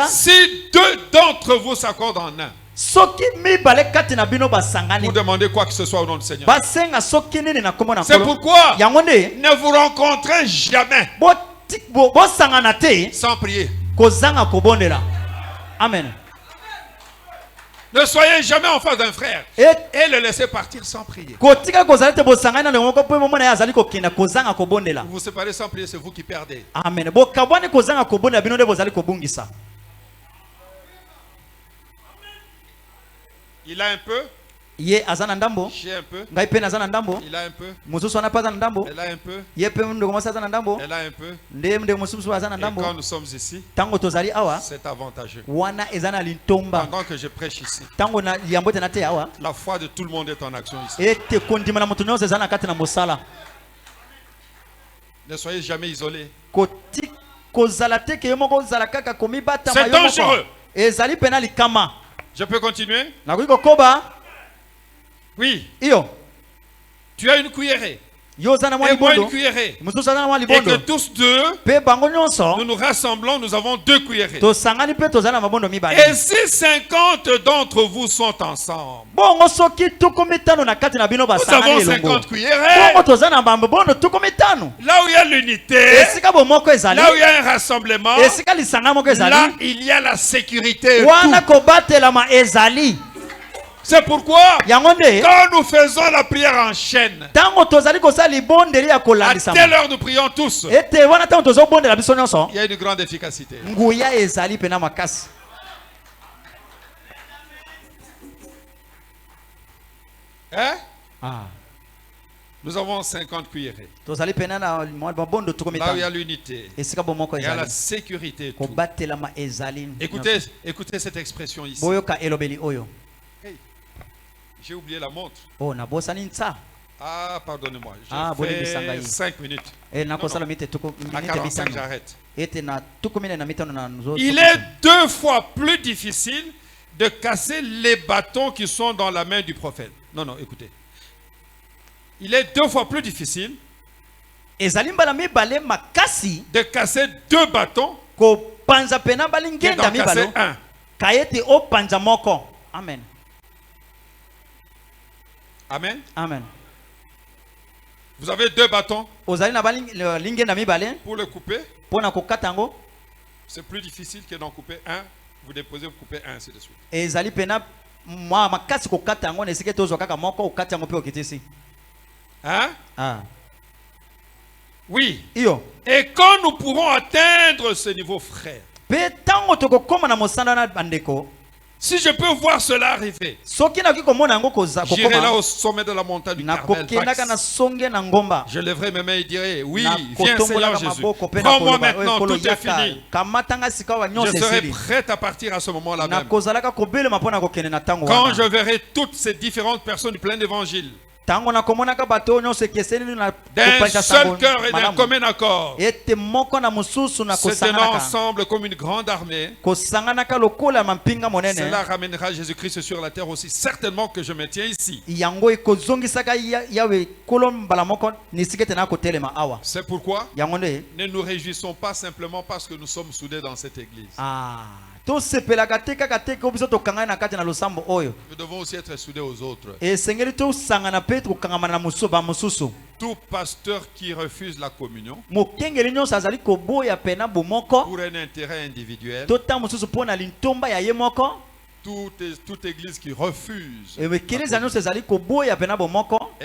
Si deux d'entre vous s'accordent en un, vous demandez quoi que ce soit au nom du Seigneur. C'est pourquoi ne vous rencontrez jamais sans prier. Amen. Ne soyez jamais en face d'un frère et le laissez partir sans prier. Vous vous séparez sans prier, c'est vous qui perdez. Amen. Il a un peu. Ye azana ndambo. J'ai un peu. Ngai pe nazana ndambo. Il a un peu. Mususu anapata ndambo. Elle a un peu. Ye pe ndo komasa azana ndambo. Elle a un peu. Ndemde mususu azana ndambo. Et quand nous sommes ici, tango tozali awa, c'est avantageux. Wana ezana lintomba. Pendant que je prêche ici, tango na yambote na te awa, la foi de tout le monde est en action ici. Ete kondima na mutu nyonso ezana kati na mosala. Ne soyez jamais isolés. Koti kozala te ke moko zala kaka komibata mayo. C'est dangereux. Ezali penali kama. Je peux continuer? Na kuiko koba. Oui. Iyo. Tu as une cuillerée. Et moi une cuillerée. Et que tous deux, nous nous rassemblons, nous avons deux cuillerées. Et si 50 d'entre vous sont ensemble, nous avons 50 cuillerées. Là où il y a l'unité, là où il y a un rassemblement, là il y a la sécurité. C'est pourquoi, quand nous faisons la prière en chaîne, à telle heure nous prions tous, il y a une grande efficacité. Hein? Nous avons 50 cuillerées. Là où il y a l'unité, il y a la sécurité. Écoutez cette expression ici. J'ai oublié la montre. Ah, pardonnez-moi. J'ai fait 5 minutes. Non, à 45, j'arrête. Il est 2 fois plus difficile de casser les bâtons qui sont dans la main du prophète. Non, écoutez. Il est 2 fois plus difficile de casser 2 bâtons que d'en casser un. Amen. Amen. Amen. Vous avez 2 bâtons. Pour le couper, c'est plus difficile que d'en couper un. Vous déposez, vous coupez un, ainsi de suite. Hein? Oui. Et quand nous pourrons atteindre ce niveau, frère, si je peux voir cela arriver, j'irai là au sommet de la montagne du Carmel. Je lèverai mes mains et dirai, oui, viens Seigneur Jésus, prends-moi maintenant, tout est fini. Je serai prêt à partir à ce moment-là même. Quand je verrai toutes ces différentes personnes du plein d'évangile, d'un seul cœur et d'un commun accord, se tenant ensemble comme une grande armée, cela ramènera Jésus-Christ sur la terre aussi certainement que je me tiens ici. C'est pourquoi ne nous réjouissons pas simplement parce que nous sommes soudés dans cette église. Nous devons aussi être soudés aux autres. Tout pasteur qui refuse la communion pour un intérêt individuel, toute église qui refuse est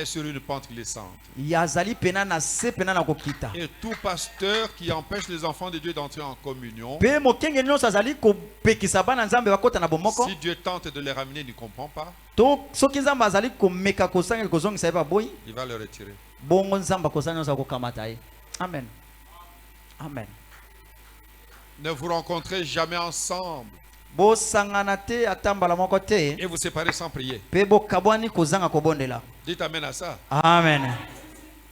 sur une pente glissante. Et tout pasteur qui empêche les enfants de Dieu d'entrer en communion, si Dieu tente de les ramener, il ne comprend pas, il va le retirer. Amen. Amen. Ne vous rencontrez jamais ensemble et vous séparez sans prier. Dites amen à ça. Amen.